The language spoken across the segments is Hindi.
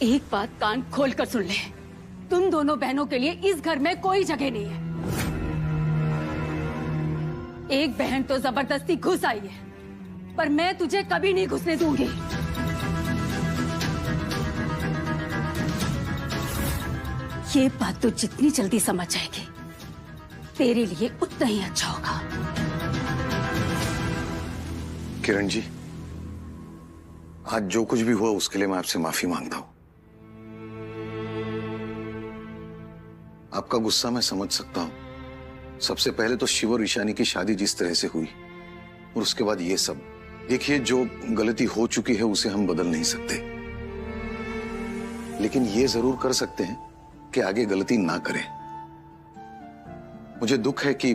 एक बात कान खोल कर सुन ले, तुम दोनों बहनों के लिए इस घर में कोई जगह नहीं है। एक बहन तो जबरदस्ती घुस आई है, पर मैं तुझे कभी नहीं घुसने दूंगी। ये बात तू जितनी जल्दी समझ जाएगी, तेरे लिए उतना ही अच्छा होगा। किरण जी, आज जो कुछ भी हुआ उसके लिए मैं आपसे माफी मांगता हूं। आपका गुस्सा मैं समझ सकता हूं। सबसे पहले तो शिव और ईशानी की शादी जिस तरह से हुई और उसके बाद ये सब। देखिए, जो गलती हो चुकी है उसे हम बदल नहीं सकते, लेकिन ये जरूर कर सकते हैं कि आगे गलती ना करें। मुझे दुख है कि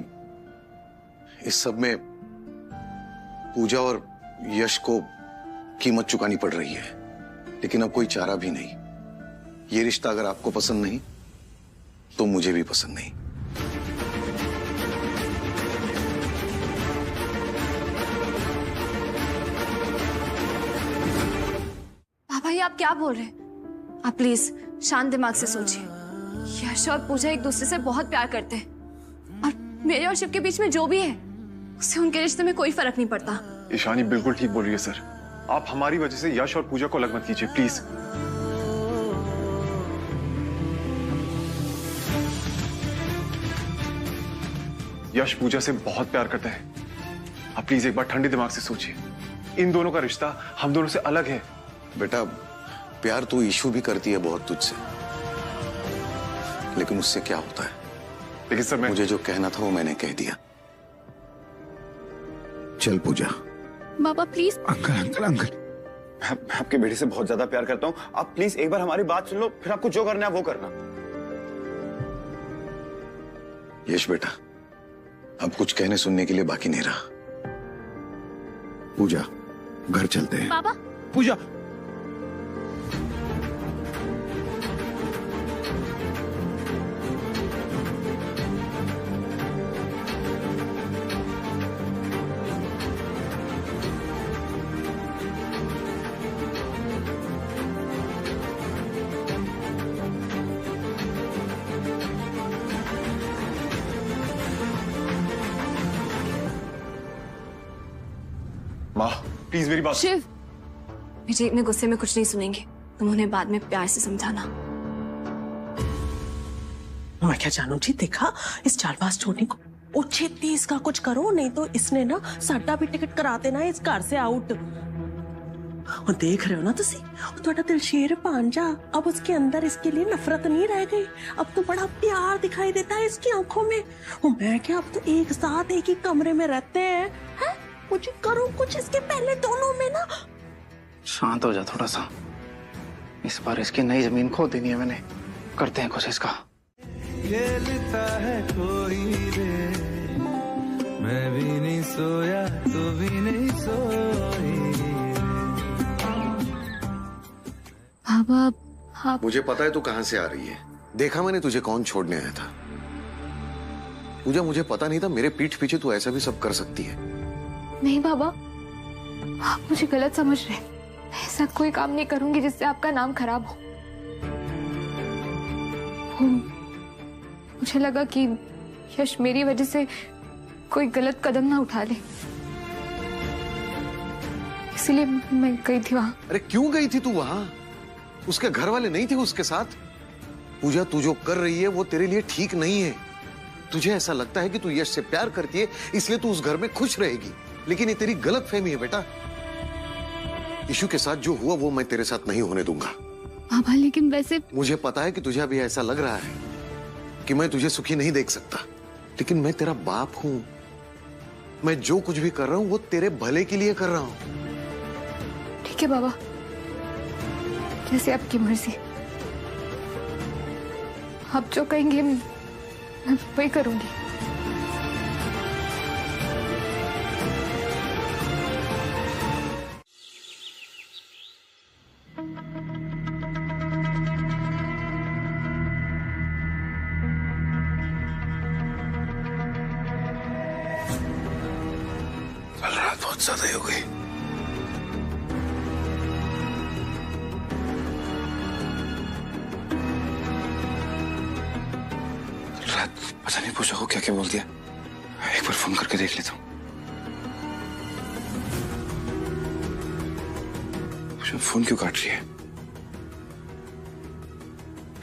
इस सब में पूजा और यश को कीमत चुकानी पड़ रही है, लेकिन अब कोई चारा भी नहीं। ये रिश्ता अगर आपको पसंद नहीं तो मुझे भी पसंद नहीं। पापा, ये आप क्या बोल रहे हैं? आप प्लीज शांत दिमाग से सोचिए। यश और पूजा एक दूसरे से बहुत प्यार करते हैं, और मेरे और शिव के बीच में जो भी है उससे उनके रिश्ते में कोई फर्क नहीं पड़ता। ईशानी बिल्कुल ठीक बोल रही है सर। आप हमारी वजह से यश और पूजा को अलग मत कीजिए प्लीज। यश पूजा से बहुत प्यार करता है। आप प्लीज एक बार ठंडे दिमाग से सोचिए। इन दोनों का रिश्ता हम दोनों से अलग है। बेटा, प्यार तो ईशू भी करती है बहुत तुझसे, लेकिन उससे क्या होता है? लेकिन सर, मुझे जो कहना था वो मैंने कह दिया। चल पूजा। बाबा प्लीज। अंकल अंकल अंकल, मैं आपके बेटे से बहुत ज्यादा प्यार करता हूँ। आप प्लीज एक बार हमारी बात सुन लो, फिर आपको जो करना है वो करना। यश बेटा, अब कुछ कहने सुनने के लिए बाकी नहीं रहा। पूजा, घर चलते हैं। बाबा। पूजा, माँ प्लीज मेरी बात। शिव, मुझे इतने गुस्से में कुछ नहीं सुनेंगे। तुम उन्हें बाद में प्यार से समझाना। मैं क्या जानू जी, देखा इस चालबाज टोनी को। ओ छेती इसका कुछ करो, नहीं तो इसने ना साडा भी टिकट करा देना इस घर से आउट। और देख रहे हो ना तुसी, थोड़ा दिल शेर पांजा। अब उसके अंदर इसके लिए नफरत नहीं रह गई, अब तो बड़ा प्यार दिखाई देता है इसकी आंखों में। और मैं क्या, अब तो एक साथ एक ही कमरे में रहते हैं। मुझे करो कुछ इसके पहले दोनों में ना। शांत हो जा थोड़ा सा। इस बार इसकी नई जमीन खो देनी है मैंने। करते हैं कुछ इसका। खेलता है कोई रे, मैं भी नहीं सोया तू भी नहीं सोई। बाबा, हाँ। मुझे पता है तू कहां से आ रही है। देखा मैंने तुझे कौन छोड़ने आया था। पूजा, मुझे पता नहीं था मेरे पीठ पीछे तू ऐसा भी सब कर सकती है। नहीं बाबा, आप मुझे गलत समझ रहे हैं। मैं ऐसा कोई काम नहीं करूंगी जिससे आपका नाम खराब हो। मुझे लगा कि यश मेरी वजह से कोई गलत कदम ना उठा ले, इसलिए मैं गई थी वहां। अरे क्यों गई थी तू वहां? उसके घर वाले नहीं थे उसके साथ? पूजा, तू जो कर रही है वो तेरे लिए ठीक नहीं है। तुझे ऐसा लगता है कि तू यश से प्यार करती है इसलिए तू उस घर में खुश रहेगी, लेकिन ये तेरी गलत फहमी है बेटा। ईशू के साथ जो हुआ वो मैं तेरे साथ नहीं होने दूंगा। बाबा, लेकिन वैसे मुझे पता है कि तुझे अभी ऐसा लग रहा है कि मैं तुझे सुखी नहीं देख सकता, लेकिन मैं तेरा बाप हूं। मैं जो कुछ भी कर रहा हूं वो तेरे भले के लिए कर रहा हूं। ठीक है बाबा, जैसे आपकी मर्जी। आप जो कहेंगे मैं वही करूंगी। कल रात बहुत ज्यादा हो गई। पता नहीं पूजा को क्या क्या बोल दिया, एक बार फोन करके देख लेता हूँ। पूजा फोन क्यों काट रही है?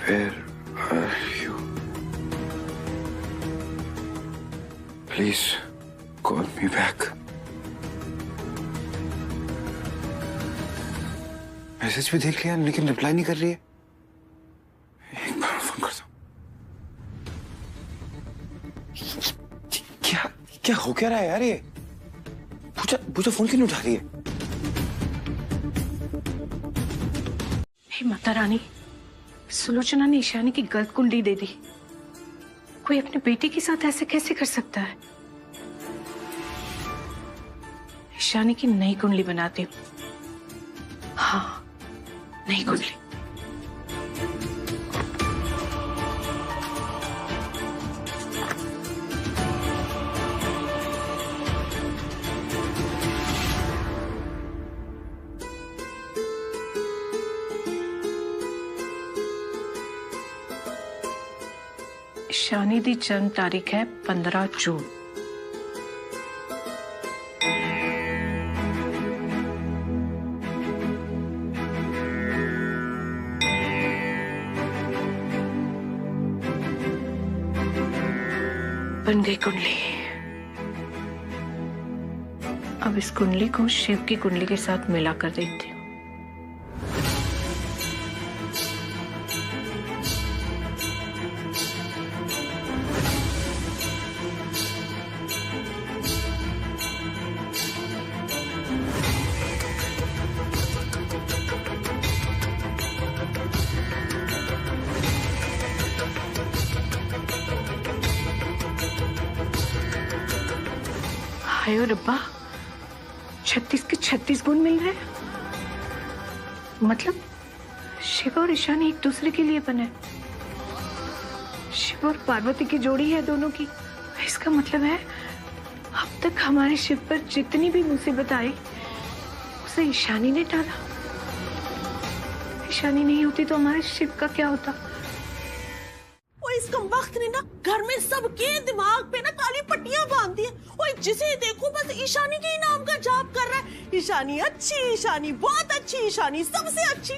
Where are you? Please call me back. Message भी देख लिया लेकिन रिप्लाई नहीं कर रही है। एक बार फोन करता हूँ। क्या क्या हो क्या रहा है यार ये? पूजा फोन क्यों नहीं उठा रही है? हे माता रानी, सुलोचना ने ईशानी की गलत कुंडली दे दी। कोई अपने बेटे के साथ ऐसे कैसे कर सकता है? ईशानी की नई कुंडली बनाती हूँ। हाँ, नई कुंडली। ईशानी दी जन्म तारीख है 15 जून। बन गई कुंडली। अब इस कुंडली को शिव की कुंडली के साथ मिला कर देखती हूँ। हायो रब्बा, 36 के 36 गुण मिल रहे। मतलब शिव और ईशानी एक दूसरे के लिए बने। शिव और पार्वती की जोड़ी है दोनों की। इसका मतलब है अब तक हमारे शिव पर जितनी भी मुसीबत आई उसे ईशानी ने टाला। ईशानी नहीं होती तो हमारे शिव का क्या होता? इस कमबख्त ने ना घर में सबके दिमाग पे ना काली पट्टियां बांध दी है। ओए जिसे देखो बस ईशानी के ही नाम का जाप कर रहा है। ईशानी अच्छी, ईशानी बहुत अच्छी, ईशानी सबसे अच्छी।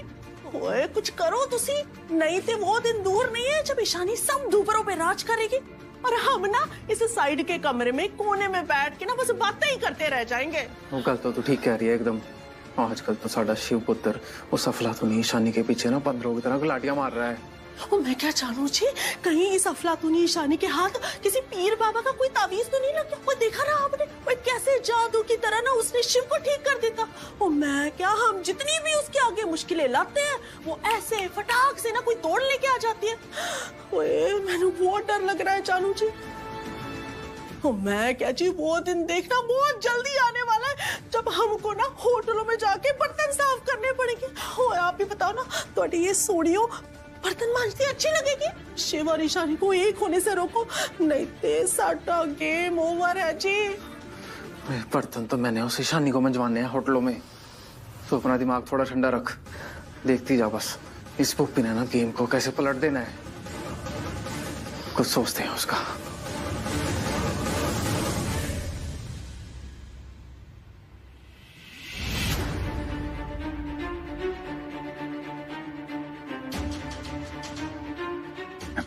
ओए कुछ करो तुसी, नहीं तो वो दिन दूर नहीं है जब ईशानी सब दूपरों पे राज करेगी और हम ना इस साइड के कमरे में कोने में बैठ के ना बस बातें ही करते रह जाएंगे। वो गल तो तू ठीक कह रही है एकदम। आजकल तो साडा शिव पुत्र वो अफलातूनी ईशानी के पीछे ना बंदरों की तरह गुलाटियां मार रहा है। ओ मैं क्या जानूं जी, कहीं इस अफलातूनी ईशानी के हाथ किसी पीर बाबा का कोई तावीज तो नहीं लग गया? वो देखा ना आपने, वो कैसे जादू की तरह ना उसने शिव को ठीक कर देता। ओ मैं क्या, हम जितनी भी उसके आगे मुश्किलें लाते हैं वो ऐसे फटाक से ना कोई तोड़ लेके आ जाती है। ओए मैंने बहुत डर लग रहा है जानू जी। ओ मैं क्या जी, वो दिन देखना बहुत जल्दी आने वाला है जब हमको ना होटलों में जाके बर्तन साफ करने पड़ेंगे। ओ आप भी बताओ ना, थोड़ी ये सोड़ियों बर्तन मांजती अच्छी लगेगी? शिव और ईशानी को एक होने से रोको, नहीं तो साडा गेम ओवर है जी। बर्तन तो मैंने उस ईशानी को मंजवाने हैं होटलों में। तो अपना दिमाग थोड़ा ठंडा रख, देखती जा बस इस पुप्पी ने ना गेम को कैसे पलट देना है। कुछ सोचते हैं उसका।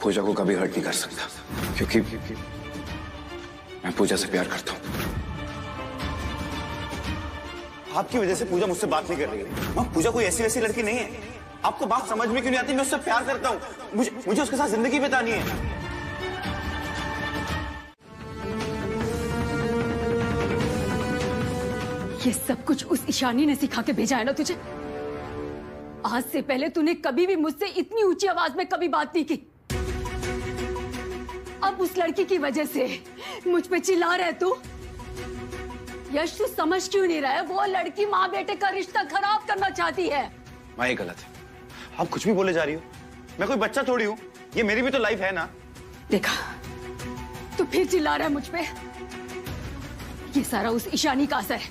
पूजा को कभी हर्ट नहीं कर सकता क्योंकि मैं पूजा से प्यार करता हूँ। आपकी वजह से पूजा मुझसे बात नहीं कर रही है। मां, पूजा कोई ऐसी वैसी लड़की नहीं है। आपको बात समझ में क्यों नहीं आती? मैं उससे प्यार करता हूँ। मुझे उसके साथ जिंदगी बितानी है। ये सब कुछ उस ईशानी ने सिखा के भेजा है ना तुझे? आज से पहले तूने कभी भी मुझसे इतनी ऊंची आवाज में कभी बात नहीं की। अब उस लड़की की वजह से मुझ पे चिल्ला रहा है तू? यश तू समझ क्यों नहीं रहा है? वो लड़की माँ बेटे का रिश्ता खराब करना चाहती है। माँ ये गलत है, आप कुछ भी बोले जा रही हो। मैं कोई बच्चा थोड़ी हूँ, ये मेरी भी तो लाइफ है ना। देखा, तू फिर चिल्ला रहा है मुझ पे। ये सारा उस ईशानी का असर है।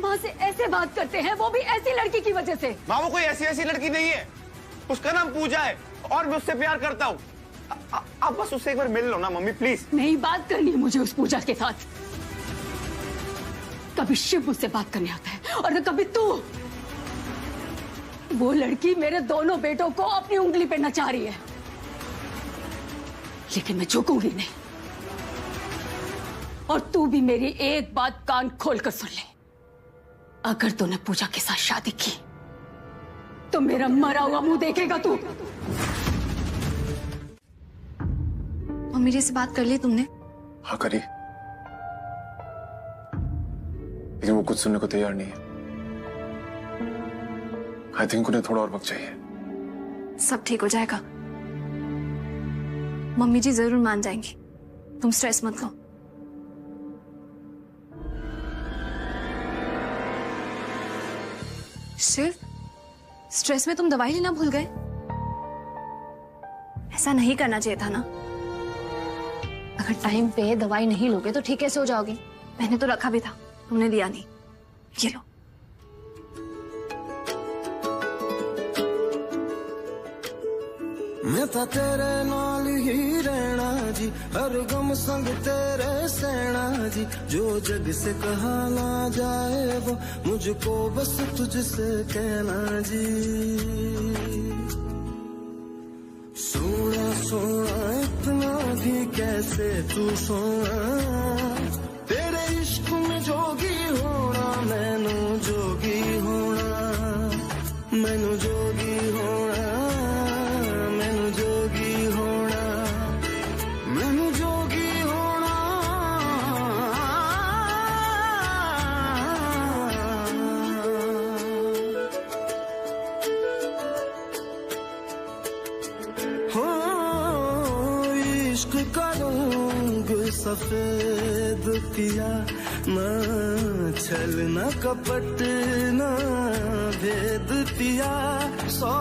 माँ से ऐसे बात करते हैं, वो भी ऐसी लड़की की वजह से। माँ वो कोई ऐसी ऐसी लड़की नहीं है, उसका नाम पूजा है और मैं उससे प्यार करता हूँ। आप बस उससे एक बार मिल लो ना मम्मी, प्लीज। नहीं बात करनी है मुझे उस पूजा के साथ। कभी शिव मुझसे बात करने आता है और कभी तू। वो लड़की मेरे दोनों बेटों को अपनी उंगली पे नचा रही है, लेकिन मैं झुकूंगी नहीं। और तू भी मेरी एक बात कान खोलकर सुन ले, अगर तूने पूजा के साथ शादी की तो मेरा मरा हुआ मुंह देखेगा तू। मम्मी जी से बात कर ली तुमने? हाँ करी, लेकिन वो कुछ सुनने को तैयार नहीं है। आई थिंक उन्हें थोड़ा और वक्त चाहिए। सब ठीक हो जाएगा, मम्मी जी जरूर मान जाएंगी, तुम स्ट्रेस मत लो। शिव, स्ट्रेस में तुम दवाई लेना भूल गए? ऐसा नहीं करना चाहिए था ना। अगर टाइम पे दवाई नहीं लोगे तो ठीक कैसे हो जाओगे? मैंने तो रखा भी था, तुमने दिया नहीं। ये लो। मैं था तेरे नाल ही रहना जी, हर गम संग तेरे सहना जी। जो जग से कहा ना जाए वो मुझको बस तुझसे कहना जी। सोना सोना इतना भी कैसे तू सोना, तेरे इश्क में जोगी होना, मैनू जोगी होना, मैनू जोगी होना, मैनू जोगी होना, मैनू जोगी होना। हो इश्क का रंग सफेद पिया, ना छल न कपट न भेद पिया, सौ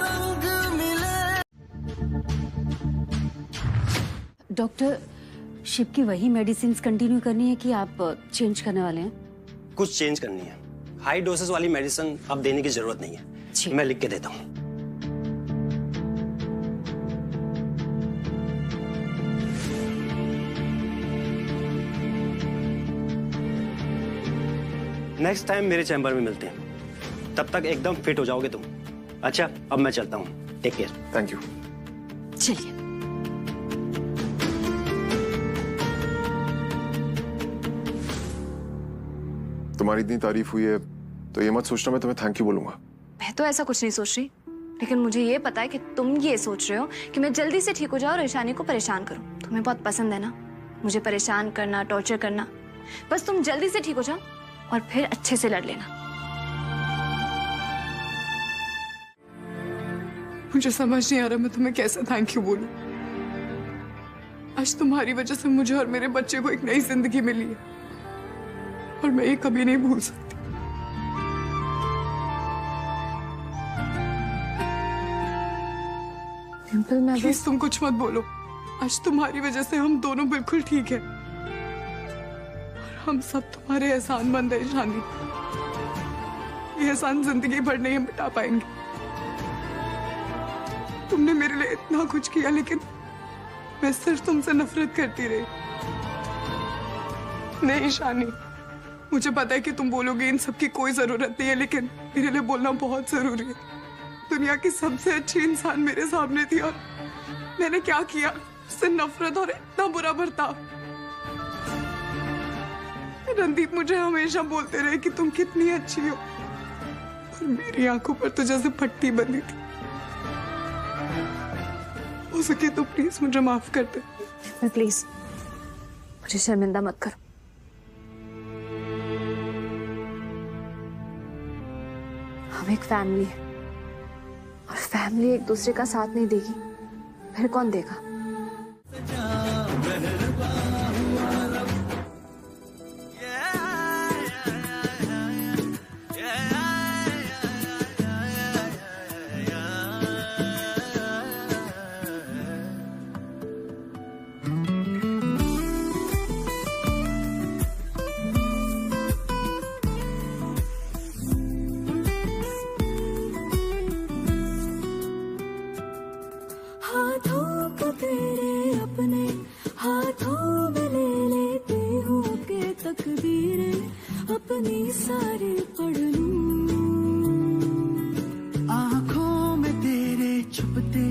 रंग मिले। डॉक्टर, शिव की वही मेडिसिन कंटिन्यू करनी है कि आप चेंज करने वाले हैं? कुछ चेंज करनी है। हाई डोसेस वाली मेडिसिन अब देने की जरूरत नहीं है, मैं लिख के देता हूँ। नेक्स्ट टाइम मेरे चैम्बर में मिलते हैं, तब तक एकदम फिट हो जाओगे तुम। अच्छा, अब मैं चलता हूँ, टेक केयर। Thank you. चलिए। तुम्हारी इतनी तारीफ हुई है तो ये मत सोचना मैं तुम्हें थैंक यू बोलूंगा। मैं तो ऐसा कुछ नहीं सोच रही, लेकिन मुझे ये पता है कि तुम ये सोच रहे हो कि मैं जल्दी से ठीक हो जाऊं और ईशानी को परेशान करूं। तुम्हें बहुत पसंद है ना मुझे परेशान करना, टॉर्चर करना। बस तुम जल्दी से ठीक हो जाओ और फिर अच्छे से लड़ लेना। मुझे समझ नहीं आ रहा मैं तुम्हें कैसे थैंक यू बोलूं। आज तुम्हारी वजह से मुझे और मेरे बच्चे को एक नई जिंदगी मिली है और मैं ये कभी नहीं भूल सकती। डिंपल, मैं प्लीज तुम कुछ मत बोलो। आज तुम्हारी वजह से हम दोनों बिल्कुल ठीक है और हम सब तुम्हारे एहसानमंद है ईशानी। ये एहसान जिंदगी भर नहीं हम मिटा पाएंगे। तुमने मेरे लिए इतना कुछ किया, लेकिन मैं सिर्फ तुमसे नफरत करती रही। नहीं ईशानी, मुझे पता है कि तुम बोलोगे इन सब की कोई जरूरत नहीं है, लेकिन मेरे लिए बोलना बहुत जरूरी है। दुनिया की सबसे अच्छी इंसान मेरे सामने थी और मैंने क्या किया? उससे नफरत और इतना बुरा बर्ताव। रणदीप मुझे हमेशा बोलते रहे कि तुम कितनी अच्छी हो और मेरी आंखों पर तो जैसे पट्टी बंधी थी। हो सके तो प्लीज मुझे माफ कर दे। प्लीज मुझे शर्मिंदा मत करो। हम एक फैमिली है और फैमिली एक दूसरे का साथ नहीं देगी, फिर कौन देगा? हाथों सारे पढ़ लूं, आंखों में तेरे छुपते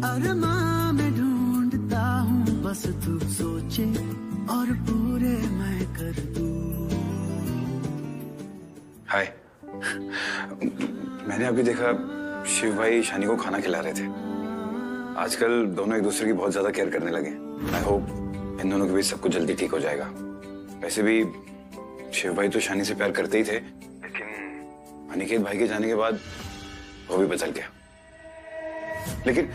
अरमां में ढूंढता हूँ, बस तू सोचे और पूरे मैं कर दूं। हाय, मैंने अभी देखा शिव भाई शानी को खाना खिला रहे थे। आजकल दोनों एक दूसरे की बहुत ज्यादा केयर करने लगे। आई होप इन दोनों के बीच सब कुछ जल्दी ठीक हो जाएगा। वैसे भी शिव भाई तो शानी से प्यार करते ही थे, लेकिन अनिकेत भाई के जाने के बाद वो भी बदल गया। लेकिन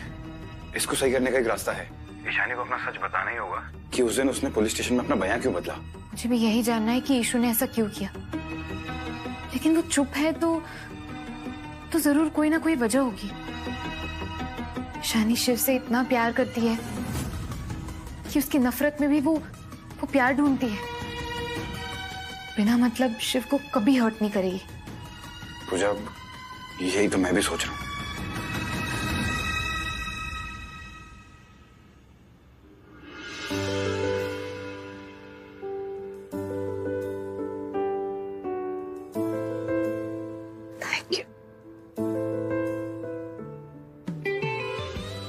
इसको सही करने का एक रास्ता है। ईशानी को अपना सच बताना ही होगा कि उस दिन उसने पुलिस स्टेशन में अपना बयान क्यों बदला। मुझे भी यही जानना है कि ईशु ने ऐसा क्यों किया, लेकिन वो चुप है तो जरूर कोई ना कोई वजह होगी। शानी शिव से इतना प्यार करती है कि उसकी नफरत में भी वो प्यार ढूंढती है। बिना मतलब शिव को कभी हर्ट नहीं करेगी। पूजा, यही तो मैं भी सोच रहा हूँ।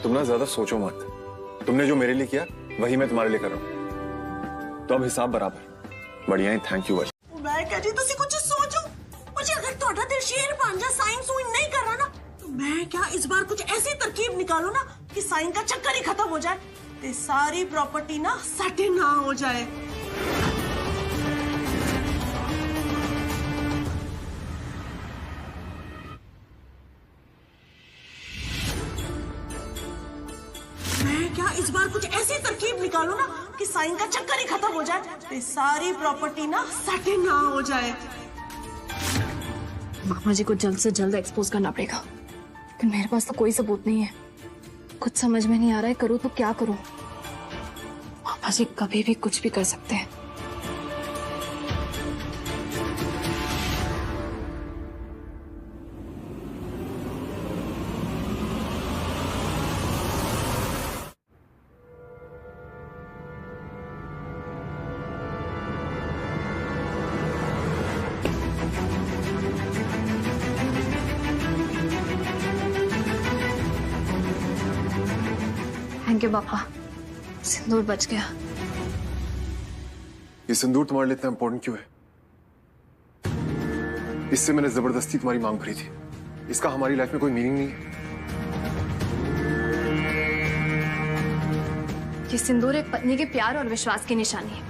तुम ना ज्यादा सोचो मत। तुमने जो मेरे लिए किया वही मैं तुम्हारे लिए कर रहा हूँ, तो अब हिसाब बराबर। बढ़िया ही, थैंक यू। मैं कह रही तुसी कुछ सोचो। मुझे अगर ਤੁਹਾਡਾ ਦਿਲ ਸ਼ੇਰ ਬਣ ਜਾ ਸਾਈਨ ਸੂइन नहीं कर रहा ना, तो मैं क्या इस बार कुछ ऐसी तरकीब निकालो ना कि साइन का चक्कर ही खत्म हो जाए, ते सारी प्रॉपर्टी ना साटे ना हो जाए। क्या इस बार कुछ ऐसी तरकीब निकालो ना कि साइन का चक्कर ही खत्म हो जाए, ते सारी प्रॉपर्टी ना साटे ना हो जाए। मामा जी को जल्द से जल्द एक्सपोज करना पड़ेगा, लेकिन मेरे पास तो कोई सबूत नहीं है। कुछ समझ में नहीं आ रहा है, करूँ तो क्या करूँ। मामा जी कभी भी कुछ भी कर सकते हैं। थैंक यू पापा, सिंदूर बच गया। ये सिंदूर तुम्हारे लिए इतना इंपॉर्टेंट क्यों है? इससे मैंने जबरदस्ती तुम्हारी मांग भरी थी। इसका हमारी लाइफ में कोई मीनिंग नहीं है। ये सिंदूर एक पत्नी के प्यार और विश्वास की निशानी है,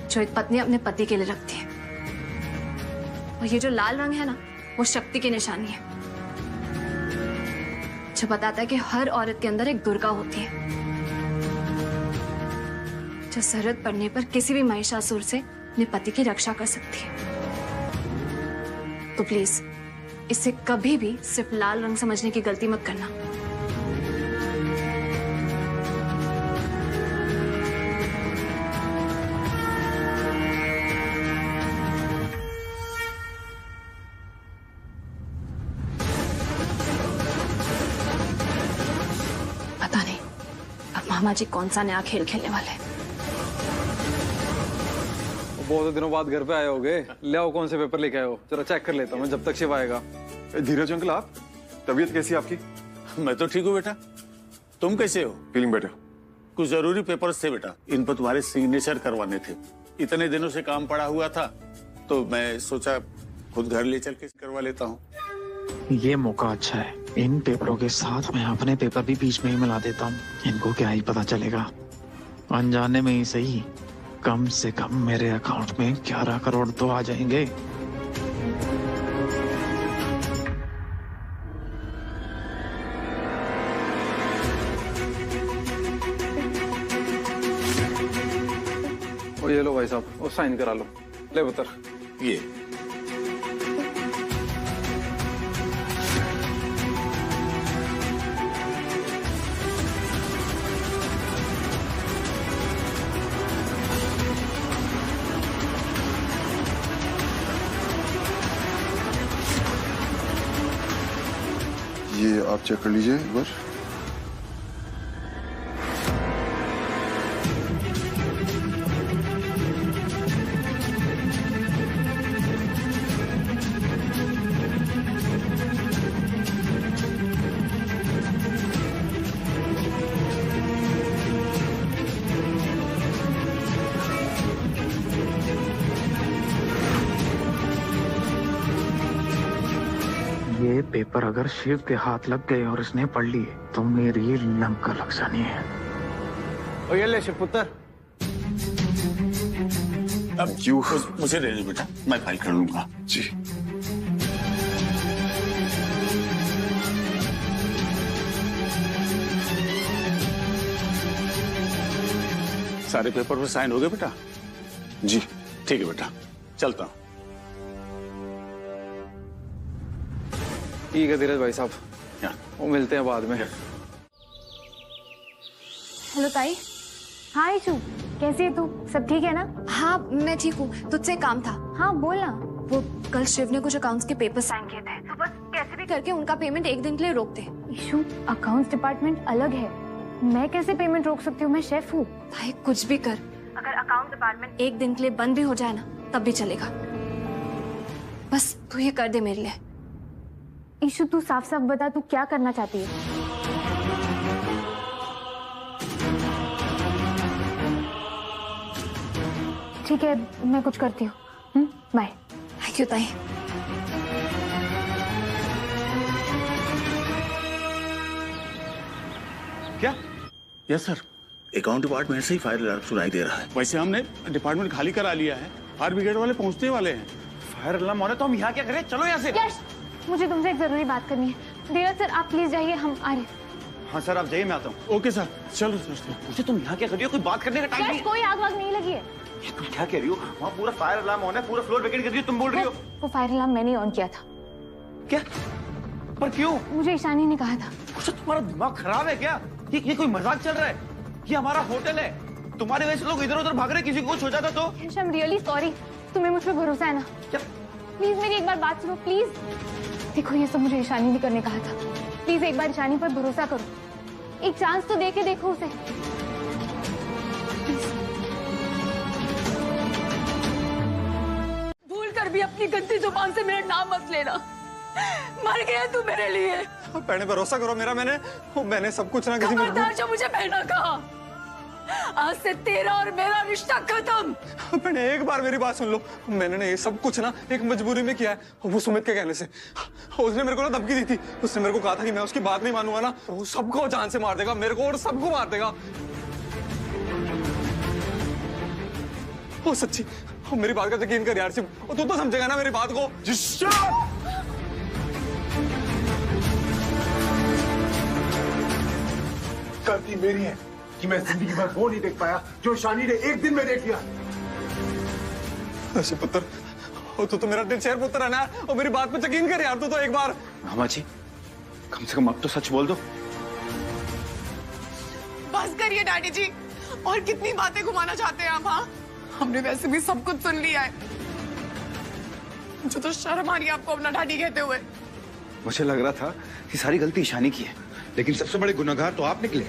जो एक पत्नी अपने पति के लिए रखती है। और ये जो लाल रंग है ना, वो शक्ति की निशानी है, जो बताता है कि हर औरत के अंदर एक दुर्गा होती है, जो जरूरत पड़ने पर किसी भी महिषासुर से अपने पति की रक्षा कर सकती है। तो प्लीज इसे कभी भी सिर्फ लाल रंग समझने की गलती मत करना। पता नहीं अब मामा जी कौन सा नया खेल खेलने वाले हैं। बहुत दिनों बाद घर पे आए होगे, ले आओ कौन से पेपर लेके आए हो, जरा चेक कर लेता हूँ मैं जब तक शिव आएगा। धीरज अंकल, आप तबीयत कैसी है आपकी? मैं तो ठीक हूँ बेटा, तुम कैसे हो? Feeling better. कुछ जरूरी पेपर्स थे बेटा, इन पर तुम्हारे सिग्नेचर करवाने थे। इतने दिनों से काम पड़ा हुआ था तो मैं सोचा खुद घर ले चल के करवा लेता हूँ। ये मौका अच्छा है, इन पेपरों के साथ मैं अपने पेपर भी बीच में ही मिला देता हूँ। इनको क्या ही पता चलेगा, अनजाने में ही सही कम से कम मेरे अकाउंट में 11 करोड़ तो आ जाएंगे। और ये लो भाई साहब, वो साइन करा लो। ले पुत्र ये आप चेक कर लीजिए एक बार। ये पेपर अगर शिव के हाथ लग गए और इसने पढ़ लिए तो मेरी लंका लग जानी है। ओ ये ले शिवपुत्र। अब मुझे दे दो बेटा, मैं फाइल कर लूंगा। जी। सारे पेपर पर साइन हो गए बेटा? जी ठीक है बेटा, चलता हूँ। ठीक है धीरज भाई साहब, वो मिलते हैं बाद में। हेलो ताई। हाँ इशू, कैसी है तू? सब ठीक है ना? हाँ मैं ठीक हूँ, तुझसे एक काम था। हाँ बोल ना। वो कल शिव ने कुछ अकाउंट्स के पेपर साइन किए थे, तो बस कैसे भी करके उनका पेमेंट एक दिन के लिए रोक दे। इशू, अकाउंट्स डिपार्टमेंट अलग है, मैं कैसे पेमेंट रोक सकती हूँ? मैं शेफ हूँ। ताई कुछ भी कर, अगर अकाउंट डिपार्टमेंट एक दिन के लिए बंद भी हो जाए ना तब भी चलेगा। बस तू ये कर दे मेरे लिए। इशू तू साफ साफ बता, तू क्या करना चाहती है? ठीक है मैं कुछ करती हूँ। बाय। थैंक यू ताई। क्या? यस सर, अकाउंट डिपार्टमेंट से ही फायर अलार्म सुनाई दे रहा है। वैसे हमने डिपार्टमेंट खाली करा लिया है, फायर ब्रिगेड वाले पहुंचने वाले हैं। फायर अलार्म होने तो हम यहाँ क्या करें? चलो यहाँ से। यश, मुझे तुमसे एक जरूरी बात करनी है। धीरज सर आप प्लीज जाइए, हम आ रहे हैं। हाँ सर आप जाइए, मैं आता हूँ। ओके सर, चलो सर। मुझे तुम यहाँ क्या कर रही हो? कोई बात करने का टाइम नहीं। कोई आग वाग नहीं लगी है। ये तुम क्या कह रही हो? वहाँ पूरा फायर अलार्म होना है, पूरा फ्लोर वेकेट कर रही हो, तुम बोल रही हो? वो फायर अलार्म मैंने ऑन किया था। क्या? पर क्यों? मुझे ईशानी ने कहा था। अच्छा तुम्हारा दिमाग खराब है क्या? ये कोई मजाक चल रहा है? ये हमारा होटल है, तुम्हारे वजह से लोग इधर उधर भाग रहे, किसी को कुछ हो जाता तो? आई एम रियली सॉरी, तुम्हें मुझ पर भरोसा है ना? क्या? प्लीज मेरी एक बार बात सुनो प्लीज। देखो ये सब मुझे ईशानी ने करने कहा था, प्लीज एक बार ईशानी पर भरोसा करो, एक चांस तो दे के देखो उसे। भूल कर भी अपनी गंदी जुबान से मेरा नाम मत लेना। मर गया तू मेरे लिए। पहले भरोसा करो मेरा, मैंने सब कुछ ना किसी खबरदार जो मुझे बहना कहा, आज से तेरा और मेरा रिश्ता खत्म। मैंने एक बार मेरी बात सुन लो, मैंने ये सब कुछ ना एक मजबूरी में किया है, वो सुमित के कहने से। उसने मेरे को ना धमकी दी थी, उसने मेरे को कहा था कि मैं उसकी बात नहीं मानूंगा ना वो सबको जान से मार देगा, मेरे को और सबको मार देगा। वो सच्ची, मेरी बात का यकीन कर यार शिव, तू तो समझेगा ना मेरी बात को। गलती मेरी है कि मैं जिंदगी भर वो नहीं देख पाया जो ईशानी ने एक दिन में देख लिया। पुत्र, तू तो मेरा दिल शेर पुत्र है ना, और मेरी बात पे यकीन कर यार, तू तो एक बार। मामा जी कम से कम अब तो सच बोल दो। बस करिए डैडी जी, और कितनी बातें घुमाना चाहते हैं आप? हाँ हमने वैसे भी सब कुछ सुन लिया है, मुझे तो शर्म आ रही है आपको अपना डैडी कहते हुए। मुझे लग रहा था कि सारी गलती ईशानी की है, लेकिन सबसे बड़े गुनहगार तो आप निकले।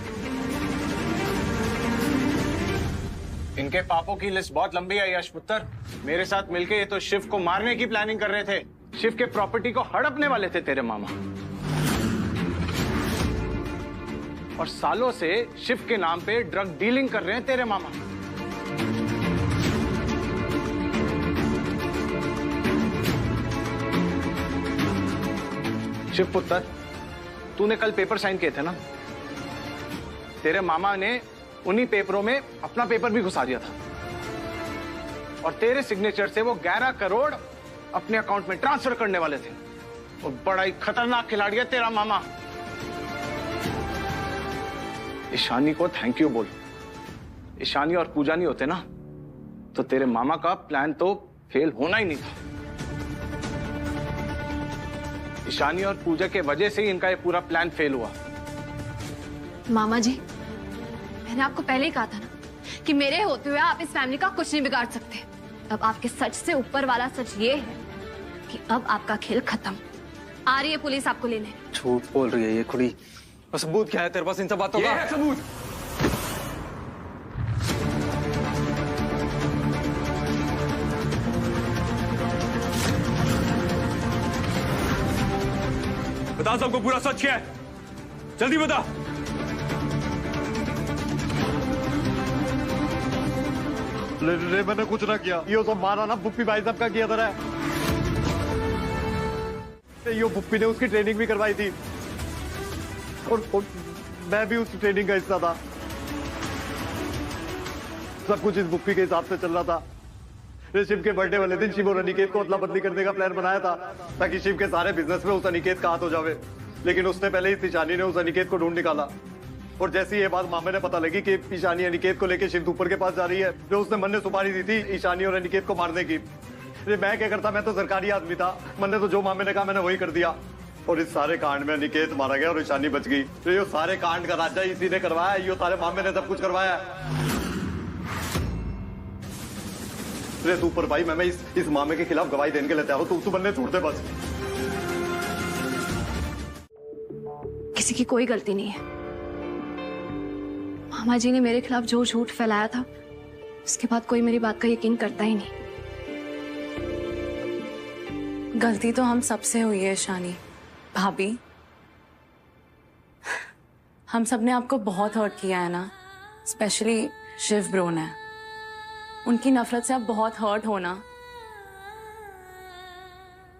इनके पापों की लिस्ट बहुत लंबी है यश पुत्र। मेरे साथ मिलके ये तो शिव को मारने की प्लानिंग कर रहे थे, शिव के प्रॉपर्टी को हड़पने वाले थे तेरे मामा, और सालों से शिव के नाम पे ड्रग डीलिंग कर रहे हैं तेरे मामा। शिव पुत्र, तूने कल पेपर साइन किए थे ना, तेरे मामा ने उन्हीं पेपरों में अपना पेपर भी घुसा दिया था, और तेरे सिग्नेचर से वो 11 करोड़ अपने अकाउंट में ट्रांसफर करने वाले थे। और बड़ा ही खतरनाक खिलाड़ी है तेरा मामा। ईशानी को थैंक यू बोल, ईशानी और पूजा नहीं होते ना तो तेरे मामा का प्लान तो फेल होना ही नहीं था। ईशानी और पूजा के वजह से ही इनका ये पूरा प्लान फेल हुआ। मामा जी, मैंने आपको पहले ही कहा था ना कि मेरे होते हुए आप इस फैमिली का कुछ नहीं बिगाड़ सकते। अब आपके सच से ऊपर वाला सच ये है कि अब आपका खेल खत्म। आ रही है पुलिस आपको लेने। झूठ बोल रही है ये कुड़ी। और सबूत क्या है तेरे पास इन सब बातों का? सबूत बता सबको पूरा सच क्या है, जल्दी बता। मैंने कुछ ना किया, ये तो मारा ना बुप्पी भाई साहब का किया था। यो पुप्पी ने उसकी ट्रेनिंग भी करवाई थी और मैं भी उस ट्रेनिंग का हिस्सा था। सब कुछ इस पुप्पी के हिसाब से चल रहा था। शिव के बर्थडे वाले दिन शिव और अनिकेत को अदला बदली करने का प्लान बनाया था ताकि शिव के सारे बिजनेस में उस अनिकेत का हाथ हो जावे, लेकिन उसने पहले ही ईशानी ने उस अनिकेत को ढूंढ निकाला। और जैसे ही ये बात मामे ने पता लगी कि ईशानी अनिकेत को लेकर शिव ऊपर के पास जा रही है, जो उसने मन ने सुपारी दी थी ईशानी और अनिकेत को मारने की। मैं क्या करता, मैं तो सरकारी आदमी था, मन ने तो जो मामे ने कहा मैंने वही कर दिया। और इस सारे कांड में अनिकेत मारा गया और ईशानी बच गई। तो ये सारे कांड का राजा इसी ने करवाया, ये सारे मामे ने सब कुछ करवाया। तू ऊपर भाई, मैं इस मामले के खिलाफ गवाही देने के लिए तैयार हूं। तू बनने छोड़ दे बस। किसी की कोई गलती नहीं है। मामा जी ने मेरे खिलाफ जो झूठ फैलाया था, उसके बाद कोई मेरी बात का यकीन करता ही नहीं। गलती तो हम सबसे हुई है शानी भाभी। हम सब ने आपको बहुत हर्ट किया है ना, स्पेशली शिव ब्रो ने। उनकी नफरत से आप बहुत हर्ट हो ना।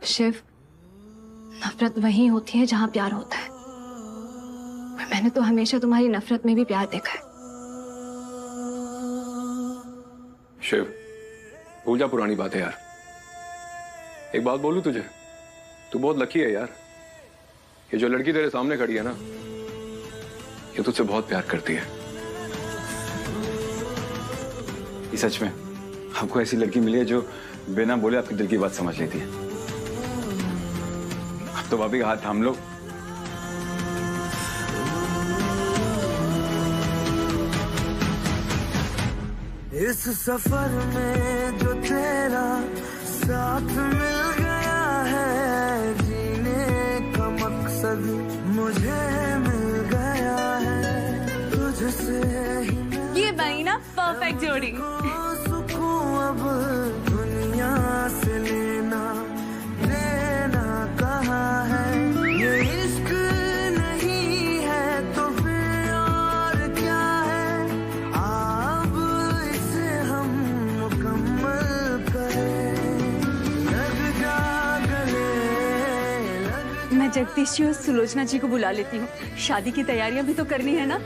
शिव, नफरत वहीं होती है जहां प्यार होता है। मैंने तो हमेशा तुम्हारी नफरत में भी प्यार देखा है। शिव, भूल जा पुरानी बातें यार। एक बात बोलूं तुझे, तू बहुत लकी है यार। ये जो लड़की तेरे सामने खड़ी है ना, ये तुझसे बहुत प्यार करती है। ये सच में आपको ऐसी लड़की मिली है जो बिना बोले आपके दिल की बात समझ लेती है। अब तो भाभी का हाथ थाम लो। इस सफर में जो तेरा साथ मिल गया है, जीने का मकसद मुझे मिल गया है। तुझसे ही ये बनी ना परफेक्ट जोड़ी। अब दुनिया से लेना देना कहाँ है। ये इश्क नहीं है तो फिर और क्या है। अब इसे हम मुकम्मल करें। लग जा गले, मैं जगदीश जी और सुलोचना जी को बुला लेती हूँ। शादी की तैयारियां भी तो करनी है ना।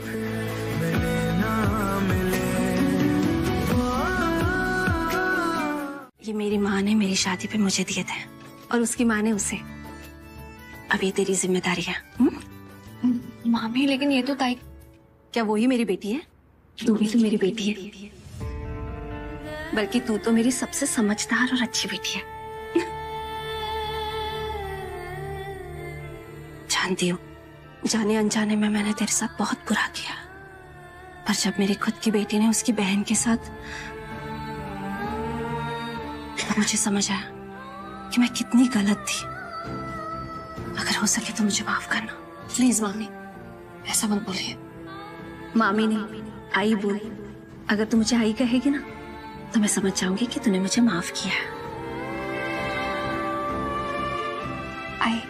ये मेरी माँ ने मेरी शादी पे मुझे दिए थे और उसकी माँ ने उसे। अब ये तेरी जिम्मेदारी है। मामी, लेकिन ये तो ताई, क्या वो ही मेरी बेटी है? तू भी तो मेरी बेटी है, बल्कि तू तो मेरी सबसे समझदार और अच्छी बेटी है। जानती हूँ, जाने अनजाने में मैंने तेरे साथ बहुत बुरा किया, पर जब मेरी खुद की बेटी ने उसकी बहन के साथ, मुझे समझ आया कि मैं कितनी गलत थी। अगर हो सके तो मुझे माफ करना प्लीज। मामी, ऐसा मत बोलिए। मामी नहीं, आई बोल। अगर तू मुझे आई कहेगी ना, तो मैं समझ जाऊंगी कि तूने मुझे माफ किया है। आई।